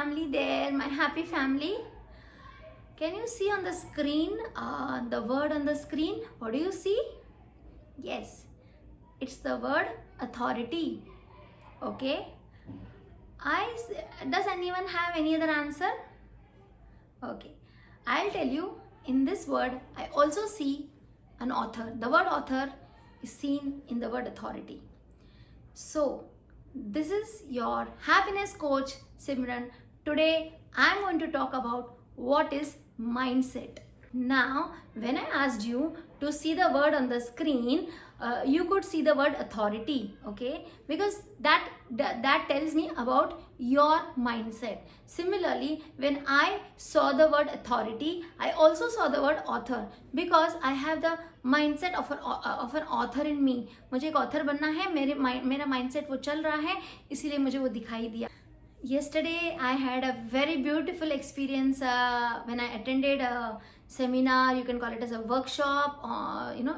family there, my happy family. Can you see on the screen, the word on the screen? What do you see? Yes, it's the word authority. Okay. Does anyone have any other answer? Okay, I'll tell you. In this word, I also see an author. The word author is seen in the word authority. So, this is your happiness coach Simran. Today, I'm going to talk about what is mindset. Now, when I asked you to see the word on the screen, you could see the word authority, okay? Because that tells me about your mindset. Similarly, when I saw the word authority, I also saw the word author because I have the mindset of an author in me. मुझे एक author बनना है, मेरा mindset वो चल रहा है, इसीलिए मुझे वो दिखाई दिया. Yesterday, I had a very beautiful experience when I attended a seminar. You can call it as a workshop.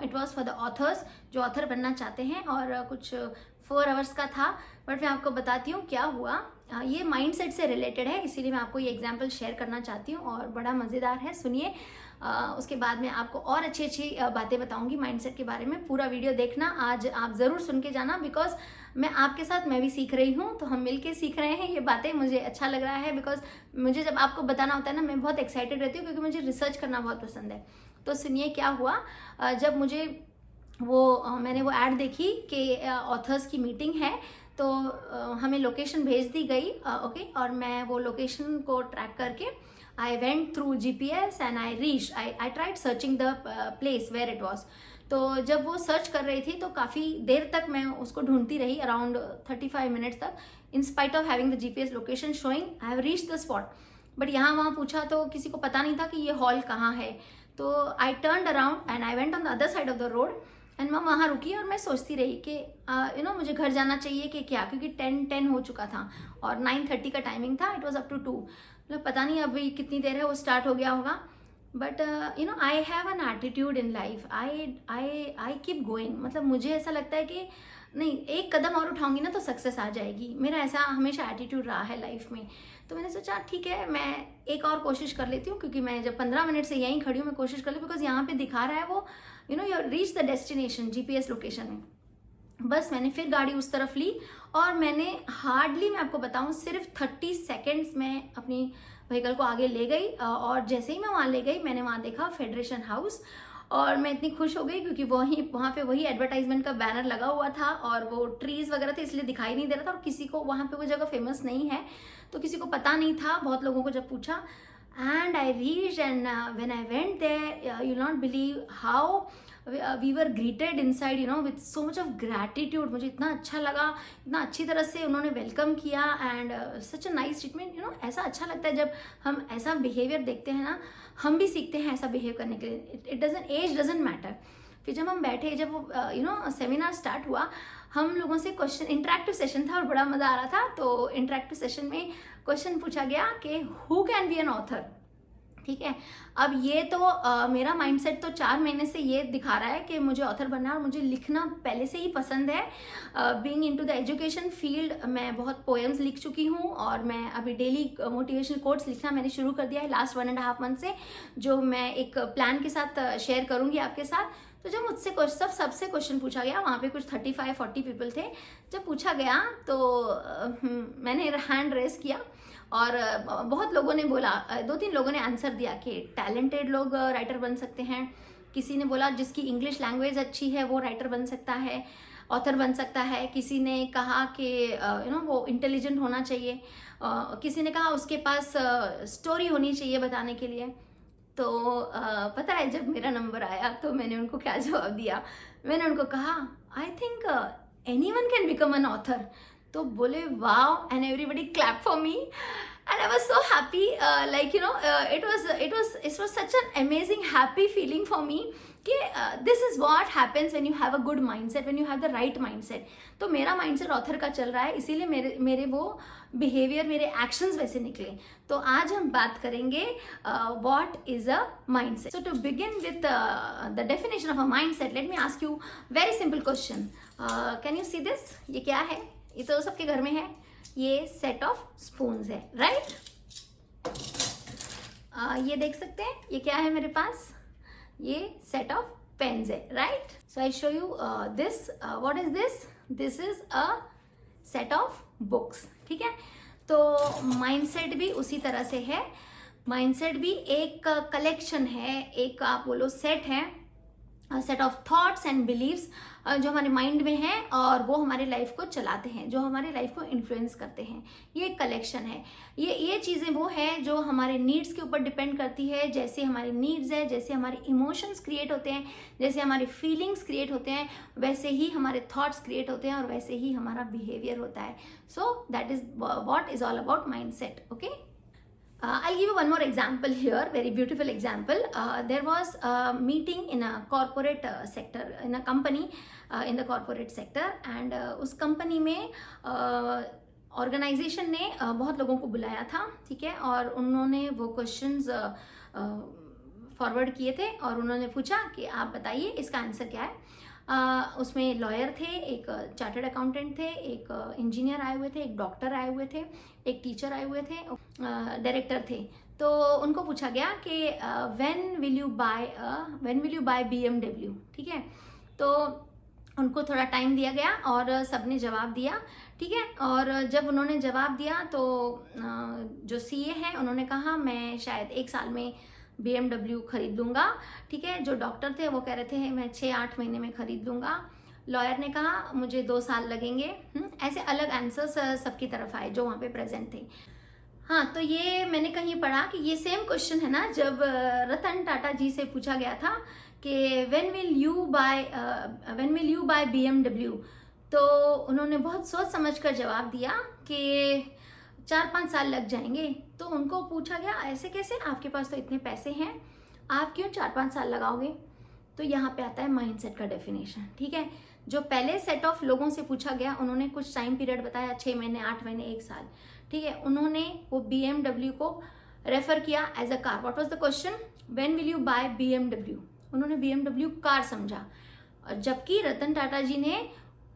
It was for the authors जो author बनना चाहते हैं और कुछ 4 hours का था. बट मैं आपको बताती हूँ क्या हुआ. ये माइंडसेट से रिलेटेड है, इसीलिए मैं आपको ये एग्जाम्पल शेयर करना चाहती हूँ और बड़ा मज़ेदार है. सुनिए, उसके बाद में आपको और अच्छी अच्छी बातें बताऊंगी माइंडसेट के बारे में. पूरा वीडियो देखना, आज आप ज़रूर सुन के जाना, बिकॉज मैं आपके साथ मैं भी सीख रही हूँ, तो हम मिलके सीख रहे हैं ये बातें. मुझे अच्छा लग रहा है बिकॉज मुझे जब आपको बताना होता है ना, मैं बहुत एक्साइटेड रहती हूँ क्योंकि मुझे रिसर्च करना बहुत पसंद है. तो सुनिए क्या हुआ. जब मुझे मैंने वो ऐड देखी कि ऑथर्स की मीटिंग है, तो हमें लोकेशन भेज दी गई. ओके, और मैं वो लोकेशन को ट्रैक करके I went through GPS and I reached. I tried searching the place where it was. तो जब वो सर्च कर रही थी तो काफ़ी देर तक मैं उसको ढूंढती रही, अराउंड 35 मिनट्स तक. In spite of having the GPS location showing, I have reached the spot. But यहाँ वहाँ पूछा तो किसी को पता नहीं था कि ये हॉल कहाँ है. तो I turned around and I went on the other side of the road and मैं वहाँ रुकी और मैं सोचती रही कि मुझे घर जाना चाहिए कि क्या, क्योंकि 10 हो चुका था और 9:30 का टाइमिंग था. It was up to 2. मतलब पता नहीं अभी कितनी देर है, वो स्टार्ट हो गया होगा. But I have an attitude in life. I keep going. मतलब मुझे ऐसा लगता है कि नहीं, एक कदम और उठाऊंगी ना तो सक्सेस आ जाएगी. मेरा ऐसा हमेशा एटीट्यूड रहा है लाइफ में. तो मैंने सोचा ठीक है, मैं एक और कोशिश कर लेती हूँ, क्योंकि मैं जब 15 मिनट से यहीं खड़ी हूँ, मैं कोशिश कर ली बिकॉज यहाँ पे दिखा रहा है वो you reach the destination GPS location में. बस मैंने फिर गाड़ी उस तरफ ली और मैंने हार्डली, मैं आपको बताऊं, सिर्फ 30 सेकेंड्स में अपनी व्हीकल को आगे ले गई. और जैसे ही मैं वहाँ ले गई, मैंने वहाँ देखा फेडरेशन हाउस और मैं इतनी खुश हो गई क्योंकि वहाँ पे वही एडवर्टाइजमेंट का बैनर लगा हुआ था और वो ट्रीज वगैरह थे, इसलिए दिखाई नहीं दे रहा था. और किसी को वहाँ पे वो जगह फेमस नहीं है, तो किसी को पता नहीं था. बहुत लोगों को जब पूछा, and I reached, and when I went there, you'll not believe how we were greeted inside, with so much of gratitude. मुझे इतना अच्छा लगा, इतना अच्छी तरह से उन्होंने वेलकम किया and such a nice treatment. ऐसा अच्छा लगता है जब हम ऐसा बिहेवियर देखते हैं ना, हम भी सीखते हैं ऐसा बिहेव करने के लिए. It doesn't, as doesn't matter. फिर जब हम बैठे, जब वो सेमिनार स्टार्ट हुआ, हम लोगों से क्वेश्चन, इंटरेक्टिव सेशन था और बड़ा मज़ा आ रहा था. तो इंटरेक्टिव सेशन में क्वेश्चन पूछा गया कि who can be an author. ठीक है, अब ये तो मेरा माइंडसेट तो 4 महीने से ये दिखा रहा है कि मुझे ऑथर बनना है और मुझे लिखना पहले से ही पसंद है. Being into the education field, मैं बहुत पोएम्स लिख चुकी हूँ और मैं अभी डेली मोटिवेशनल कोट्स लिखना मैंने शुरू कर दिया है लास्ट 1.5 मंथ से, जो मैं एक प्लान के साथ शेयर करूँगी आपके साथ. तो जब मुझसे सबसे क्वेश्चन पूछा गया, वहाँ पे कुछ 35-40 पीपल थे. जब पूछा गया तो मैंने हैंड रेस किया और बहुत लोगों ने बोला, 2-3 लोगों ने आंसर दिया कि टैलेंटेड लोग राइटर बन सकते हैं. किसी ने बोला जिसकी इंग्लिश लैंग्वेज अच्छी है वो राइटर बन सकता है, ऑथर बन सकता है. किसी ने कहा कि वो इंटेलिजेंट होना चाहिए. किसी ने कहा उसके पास स्टोरी होनी चाहिए बताने के लिए. तो पता है, जब मेरा नंबर आया तो मैंने उनको क्या जवाब दिया. मैंने उनको कहा, I think anyone can become an author. तो बोले wow, and everybody clap for me and I was so happy. it was such an amazing happy feeling for me कि this is what happens when you have a good mindset, when you have the right mindset. तो मेरा mindset author का चल रहा है, इसीलिए मेरे वो बिहेवियर, मेरे एक्शंस वैसे निकले. तो आज हम बात करेंगे what is a mindset. So to begin with the definition of a mindset, let me ask you very simple question. Can you see this? ये क्या है? ये तो सबके घर में है. ये सेट ऑफ स्पून्स है, राइट? ये देख सकते हैं, ये क्या है मेरे पास, ये सेट ऑफ पेन्स है, right. So I show you this. What is this? This is a set of books. ठीक है, तो माइंडसेट भी उसी तरह से है. माइंडसेट भी एक कलेक्शन है, एक आप बोलो सेट है, set of thoughts and beliefs जो हमारे माइंड में है और वो हमारे लाइफ को चलाते हैं, जो हमारे लाइफ को इन्फ्लुएंस करते हैं. ये एक कलेक्शन है. ये चीज़ें वो है जो हमारे नीड्स के ऊपर डिपेंड करती है. जैसे हमारे नीड्स है, जैसे हमारे इमोशंस क्रिएट होते हैं, जैसे हमारे फीलिंग्स क्रिएट होते हैं, वैसे ही हमारे थॉट्स क्रिएट होते हैं और वैसे ही हमारा बिहेवियर होता है. So that is what is all about mind set. Okay. I'll give you one more example here, very beautiful example. There was a meeting in a corporate sector, in a company in the corporate sector, and उस company में organization ने बहुत लोगों को बुलाया था. ठीक है, और उन्होंने वो questions forward किए थे और उन्होंने पूछा कि आप बताइए इसका आंसर क्या है. उसमें लॉयर थे, एक चार्टर्ड अकाउंटेंट थे, एक इंजीनियर आए हुए थे, एक डॉक्टर आए हुए थे, एक टीचर आए हुए थे, डायरेक्टर थे. तो उनको पूछा गया कि when will you buy BMW. ठीक है, तो उनको थोड़ा टाइम दिया गया और सबने जवाब दिया. ठीक है, और जब उन्होंने जवाब दिया तो जो CA हैं उन्होंने कहा मैं शायद 1 साल में BMW खरीद लूँगा. ठीक है, जो डॉक्टर थे वो कह रहे थे मैं 6-8 महीने में खरीद लूँगा. लॉयर ने कहा मुझे 2 साल लगेंगे. ऐसे अलग आंसर्स सबकी तरफ आए जो वहाँ पे प्रेजेंट थे. हाँ, तो ये मैंने कहीं पढ़ा कि ये सेम क्वेश्चन है ना जब रतन टाटा जी से पूछा गया था कि when will you buy BMW. तो उन्होंने बहुत सोच समझ कर जवाब दिया कि 4-5 साल लग जाएंगे. तो उनको पूछा गया ऐसे कैसे, आपके पास तो इतने पैसे हैं, आप क्यों 4-5 साल लगाओगे. तो यहाँ पे आता है माइंडसेट का डेफिनेशन. ठीक है, जो पहले सेट ऑफ लोगों से पूछा गया उन्होंने कुछ टाइम पीरियड बताया, 6 महीने, 8 महीने, 1 साल. ठीक है, उन्होंने वो BMW को रेफर किया as a car. What was the question? When will you buy BMW. उन्होंने BMW कार समझा. जबकि रतन टाटा जी ने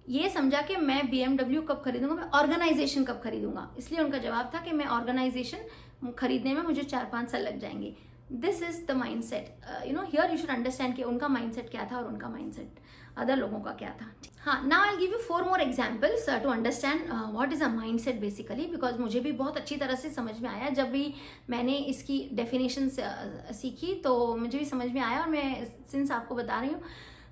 ये समझा कि मैं BMW कब खरीदूंगा, मैं ऑर्गेनाइजेशन कब खरीदूंगा. इसलिए उनका जवाब था कि मैं ऑर्गेनाइजेशन खरीदने में मुझे 4-5 साल लग जाएंगे. This is the mind set. Here you should understand कि उनका माइंड सेट क्या था और उनका माइंड सेट अदर लोगों का क्या था. हाँ, now I will give you 4 more examples to understand what is a mind set basically, because मुझे भी बहुत अच्छी तरह से समझ में आया. जब भी मैंने इसकी डेफिनेशन सीखी तो मुझे भी समझ में आया और मैं सिंस आपको बता रही हूँ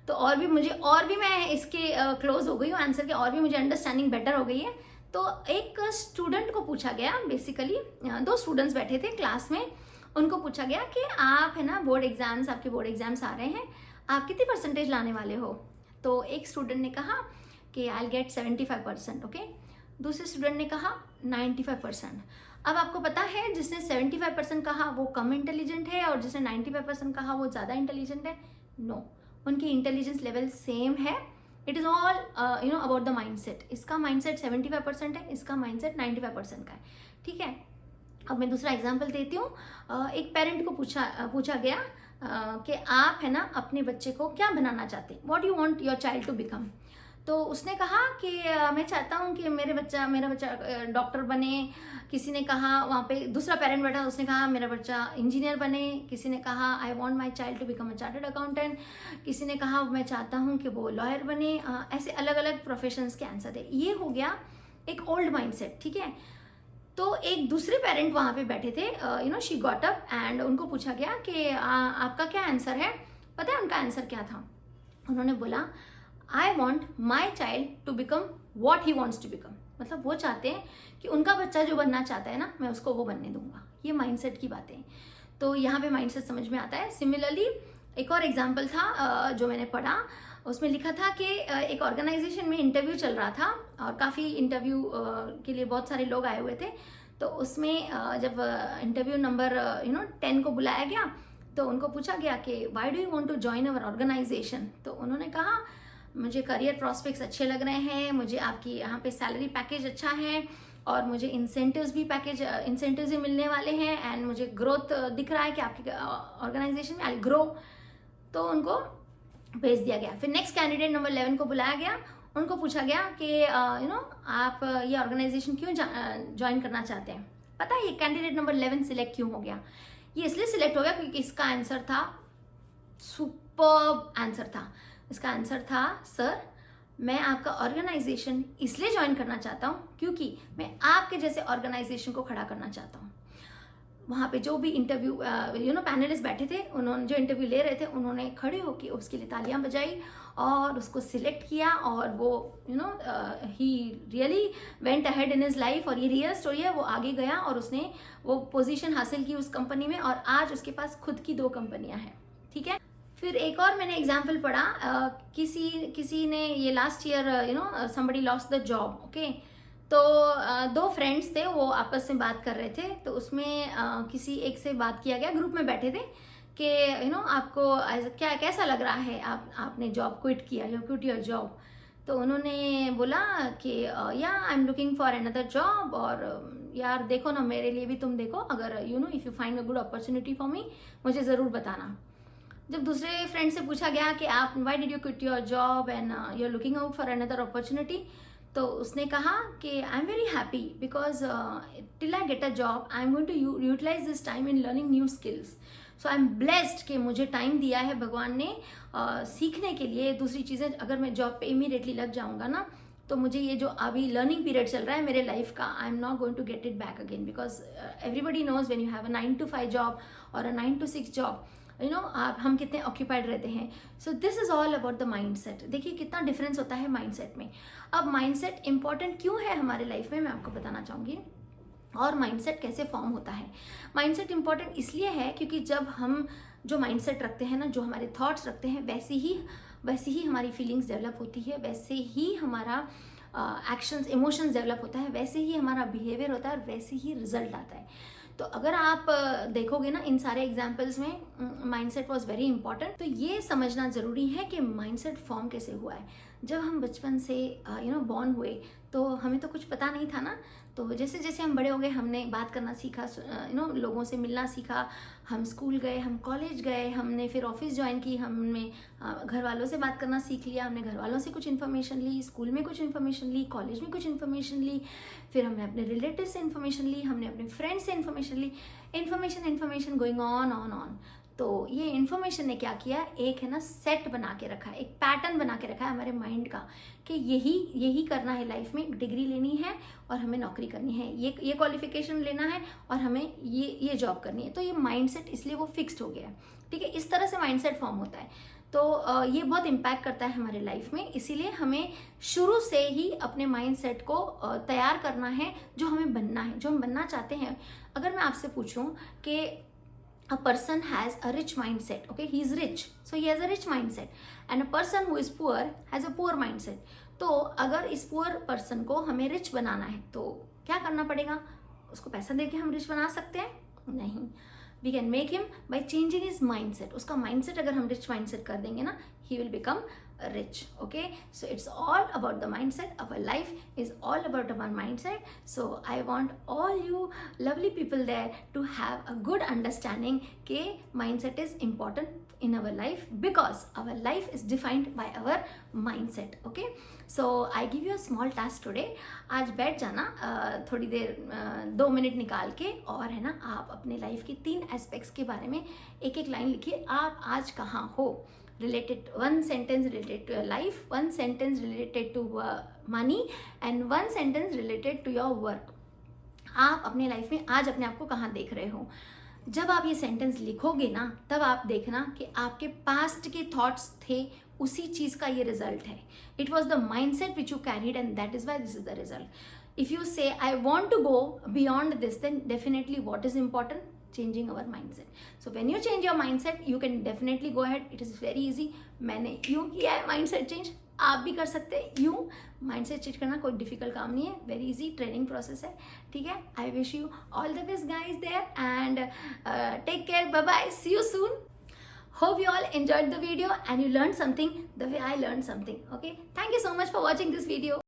तो और भी मैं इसके क्लोज हो गई हूँ आंसर के, और भी मुझे अंडरस्टैंडिंग बेटर हो गई है. तो एक स्टूडेंट को पूछा गया, बेसिकली 2 स्टूडेंट्स बैठे थे क्लास में. उनको पूछा गया कि आप है ना आपके बोर्ड एग्जाम्स आ रहे हैं, आप कितनी परसेंटेज लाने वाले हो. तो एक स्टूडेंट ने कहा कि आई विल गेट 75%. ओके, दूसरे स्टूडेंट ने कहा 95%. अब आपको पता है जिसने 75% कहा वो कम इंटेलिजेंट है और जिसने 95% कहा वो ज़्यादा इंटेलिजेंट है. नो, उनकी इंटेलिजेंस लेवल सेम है. It is all about the mindset. इसका माइंडसेट 75% है, इसका माइंडसेट 95% का है. ठीक है, अब मैं दूसरा एग्जांपल देती हूँ. एक पेरेंट को पूछा गया कि आप है ना अपने बच्चे को क्या बनाना चाहते हैं, what you want your child to become. तो उसने कहा कि मैं चाहता हूँ कि मेरा बच्चा डॉक्टर बने. किसी ने कहा, वहाँ पे दूसरा पेरेंट बैठा, उसने कहा मेरा बच्चा इंजीनियर बने. किसी ने कहा I want my child to become a chartered accountant. किसी ने कहा मैं चाहता हूँ कि वो लॉयर बने. ऐसे अलग अलग प्रोफेशंस के आंसर थे. ये हो गया एक ओल्ड माइंडसेट. ठीक है, तो एक दूसरे पेरेंट वहाँ पे बैठे थे, शी गॉट अप एंड उनको पूछा गया कि आपका क्या आंसर है. पता है उनका आंसर क्या था? उन्होंने बोला I want my child to become what he wants to become. मतलब वो चाहते हैं कि उनका बच्चा जो बनना चाहता है ना, मैं उसको वो बनने दूंगा. ये माइंडसेट की बातें. तो यहाँ पे माइंडसेट समझ में आता है. सिमिलरली एक और एग्जाम्पल था जो मैंने पढ़ा, उसमें लिखा था कि एक ऑर्गेनाइजेशन में इंटरव्यू चल रहा था और काफ़ी इंटरव्यू के लिए बहुत सारे लोग आए हुए थे. तो उसमें जब इंटरव्यू नंबर 10 को बुलाया गया तो उनको पूछा गया कि why do you want to join our organisation. तो उन्होंने कहा मुझे करियर प्रॉस्पेक्ट्स अच्छे लग रहे हैं, मुझे आपकी यहाँ पे सैलरी पैकेज अच्छा है और मुझे इंसेंटिव्स भी मिलने वाले हैं एंड मुझे ग्रोथ दिख रहा है कि आपकी ऑर्गेनाइजेशन में आई ग्रो. तो उनको भेज दिया गया. फिर नेक्स्ट कैंडिडेट नंबर 11 को बुलाया गया. उनको पूछा गया कि आप ये ऑर्गेनाइजेशन क्यों ज्वाइन करना चाहते हैं. पता है ये कैंडिडेट नंबर 11 सिलेक्ट क्यों हो गया? ये इसलिए सिलेक्ट हो गया क्योंकि इसका आंसर था, सुपर्ब आंसर था। इसका आंसर था, सर मैं आपका ऑर्गेनाइजेशन इसलिए ज्वाइन करना चाहता हूँ क्योंकि मैं आपके जैसे ऑर्गेनाइजेशन को खड़ा करना चाहता हूँ। वहाँ पे जो भी इंटरव्यू पैनलिस्ट बैठे थे, उन्होंने जो इंटरव्यू ले रहे थे, उन्होंने खड़े होकर उसके लिए तालियां बजाई और उसको सिलेक्ट किया, और वो he really went ahead in his life, और ये रियल स्टोरी है। वो आगे गया और उसने वो पोजीशन हासिल की उस कंपनी में, और आज उसके पास खुद की 2 कंपनियां हैं, ठीक है। फिर एक और मैंने एग्जाम्पल पढ़ा, किसी ने ये last year somebody lost the job, okay. तो 2 फ्रेंड्स थे, वो आपस में बात कर रहे थे, तो उसमें किसी एक से बात किया गया, ग्रुप में बैठे थे कि आपको क्या कैसा लग रहा है, आपने जॉब क्विट किया, यू क्विट योर जॉब। तो उन्होंने बोला कि या I am looking for another job, और यार देखो ना, मेरे लिए भी तुम देखो, अगर if you find a good opportunity for me, मुझे ज़रूर बताना। जब दूसरे फ्रेंड से पूछा गया कि आप why did you quit your job and you are looking out for another opportunity, तो उसने कहा कि I am very happy because till I get a job I am going to utilise this time in learning new skills. So I am blessed कि मुझे time दिया है भगवान ने सीखने के लिए दूसरी चीज़ें। अगर मैं जॉब पे इमीडिएटली लग जाऊंगा ना, तो मुझे ये जो अभी लर्निंग पीरियड चल रहा है मेरे लाइफ का, I am not going to get it back again, because everybody knows when you have a 9 to 5 job और अ 9 to 6 जॉब, हम कितने ऑक्यूपाइड रहते हैं। So this is all about the mindset. देखिए कितना डिफरेंस होता है माइंडसेट में। अब माइंडसेट इंपॉर्टेंट क्यों है हमारे लाइफ में, मैं आपको बताना चाहूँगी, और माइंडसेट कैसे फॉर्म होता है। माइंडसेट इंपॉर्टेंट इसलिए है क्योंकि जब हम जो माइंडसेट रखते हैं ना, जो हमारे थॉट्स रखते हैं, वैसे ही हमारी फीलिंग्स डेवलप होती है, वैसे ही हमारा एक्शंस इमोशंस डेवलप होता है, वैसे ही हमारा बिहेवियर होता है, और वैसे ही रिजल्ट आता है। तो अगर आप देखोगे ना इन सारे एग्जाम्पल्स में माइंडसेट वाज वेरी इंपॉर्टेंट। तो ये समझना ज़रूरी है कि माइंडसेट फॉर्म कैसे हुआ है। जब हम बचपन से बॉर्न हुए तो हमें तो कुछ पता नहीं था ना, तो जैसे जैसे हम बड़े हो गए, हमने बात करना सीखा, लोगों से मिलना सीखा, हम स्कूल गए, हम कॉलेज गए, हमने फिर ऑफिस ज्वाइन की, हमने घर वालों से बात करना सीख लिया, हमने घर वालों से कुछ इन्फॉर्मेशन ली, स्कूल में कुछ इन्फॉर्मेशन ली, कॉलेज में कुछ इन्फॉर्मेशन ली, फिर हमने अपने रिलेटिव से इन्फॉर्मेशन ली, हमने अपने फ्रेंड्स से इन्फॉर्मेशन ली, इन्फॉर्मेशन गोइंग ऑन। तो ये इन्फॉर्मेशन ने क्या किया, एक है ना सेट बना के रखा है, एक पैटर्न बना के रखा है हमारे माइंड का कि यही करना है लाइफ में, डिग्री लेनी है और हमें नौकरी करनी है, ये क्वालिफिकेशन लेना है और हमें ये जॉब करनी है। तो ये माइंडसेट इसलिए वो फिक्स्ड हो गया है, ठीक है। इस तरह से माइंडसेट फॉर्म होता है। तो ये बहुत इम्पैक्ट करता है हमारे लाइफ में, इसीलिए हमें शुरू से ही अपने माइंडसेट को तैयार करना है, जो हमें बनना है, जो हम बनना चाहते हैं। अगर मैं आपसे पूछूं कि a person has a rich mindset, okay, he is rich, so he has a rich mindset, and a person who is poor has a poor mindset. तो अगर इस poor person को हमें rich बनाना है तो क्या करना पड़ेगा, उसको पैसा देके हम rich बना सकते हैं? नहीं, we can make him by changing his mindset. उसका mindset अगर हम rich mindset कर देंगे ना, he will become rich, okay. So it's all about the mindset. Our life is all about our mindset. So I want all you lovely people there to have a good understanding कि mindset is important in our life because our life is defined by our mindset, okay. So I give you a small task today. आज बैठ जाना थोड़ी देर 2 minute निकाल के, और है ना आप अपने लाइफ की 3 एस्पेक्ट्स के बारे में एक लाइन लिखिए। आप आज कहाँ हो, related, 1 sentence related to your life, 1 sentence related to money and 1 sentence related to your work. आप अपने लाइफ में आज अपने आप को कहाँ देख रहे हो। जब आप ये सेंटेंस लिखोगे ना, तब आप देखना कि आपके पास्ट के थॉट्स थे, उसी चीज का ये रिजल्ट है। It was the mindset which you carried and that is why this is the result. If you say I want to go beyond this, then definitely what is important? Changing our mindset. So when you change your mindset, you can definitely go ahead. It is very easy. मैंने यूं किया है mindset change, आप भी कर सकते हैं यूं। mindset change करना कोई difficult काम नहीं है, very easy training process है, ठीक है। I wish you all the best guys there and take care. Bye bye. See you soon. Hope you all enjoyed the video and you learned something the way I learned something. Okay. Thank you so much for watching this video.